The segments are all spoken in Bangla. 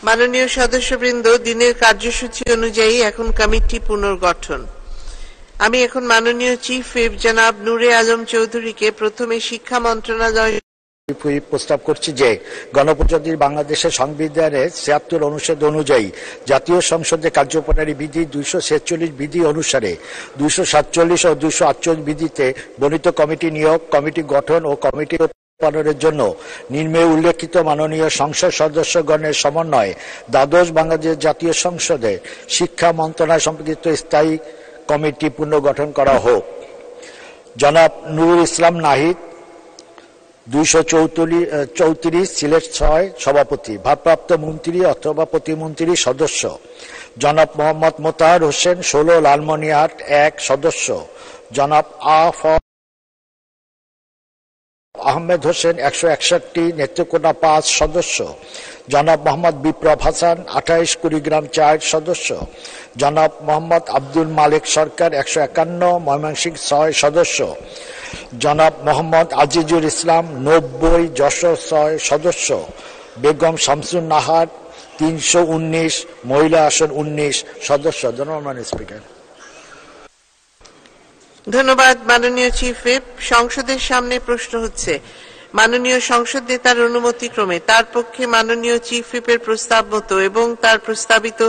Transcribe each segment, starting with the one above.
মাননীয় সদস্যবৃন্দ, দিনের কার্যসূচি অনুযায়ী এখন কমিটি পুনর্গঠন। আমি এখন মাননীয় চিফ হুইপ জনাব নূরে আলম চৌধুরীকে প্রথমে শিক্ষা মন্ত্রণালয় প্রস্তাব করছি যে গণপ্রজাতন্ত্রী বাংলাদেশের সংবিধানের ৭৬ অনুচ্ছেদ অনুযায়ী জাতীয় সংসদের কার্যপ্রণালী বিধি ২৪৬ বিধি অনুসারে ২৪৭ ও ২৪৮ বিধিতে বর্ণিত কমিটি নিয়োগ, কমিটি গঠন ও কমিটি পালনের জন্য নিম্নে উল্লেখিত মাননীয় সংসদ সদস্যগণের সমন্বয়ে দ্বাদশ বাংলাদেশ জাতীয় সংসদে শিক্ষা মন্ত্রণালয় সম্পর্কিত স্থায়ী কমিটি পুনর্গঠন করা হোক। জনাব নুরুল ইসলাম নাহিদ ২৩৪ সিলেট ৬ সভাপতি, ভারপ্রাপ্ত মন্ত্রী অথবা প্রতিমন্ত্রী সদস্য। জনাব মোহাম্মদ মোতাহার হোসেন ১৬ লালমনিরহাট ১ সদস্য। জনাব আহমেদ হোসেন ১৬১ নেত্রকোনা ৫ সদস্য। জনাব মোহাম্মদ বিপ্লব হাসান ২৮ কুড়িগ্রাম ৪ সদস্য। জনাব মোহাম্মদ আব্দুল মালিক সরকার ১৫১ ময়মনসিংহ ৬ সদস্য। জনাব মোহাম্মদ আজিজুল ইসলাম ৯০ যশোর ৬ সদস্য। বেগম শামসুন নাহার ৩১৯ মহিলা আসন ১৯ সদস্য। ধন্যবাদ স্পিকার। ধন্যবাদ মাননীয় চিফ হুইপ। সংসদের সামনে প্রশ্ন হচ্ছে, মাননীয় সংসদ নেতার অনুমতিক্রমে তার পক্ষে মাননীয় চিফ হুইপের প্রস্তাব মতো এবং তার প্রস্তাবিত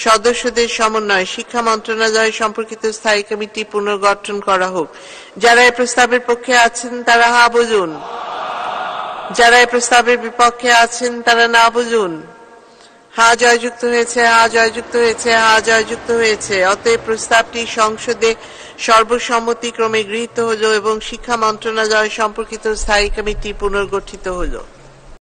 সদস্যদের সমন্বয়ে শিক্ষা মন্ত্রণালয় সম্পর্কিত স্থায়ী কমিটি পুনর্গঠন করা হোক। যারা এই প্রস্তাবের পক্ষে আছেন তারা হা বলুন, যারা এই প্রস্তাবের বিপক্ষে আছেন তারা না বলুন। হা জয়যুক্ত হয়েছে, হা জয়যুক্ত হয়েছে, হা জয়যুক্ত হয়েছে। অতএব প্রস্তাবটি সংসদে সর্বসম্মতিক্রমে গৃহীত হল এবং শিক্ষা মন্ত্রণালয় সম্পর্কিত স্থায়ী কমিটি পুনর্গঠিত হল।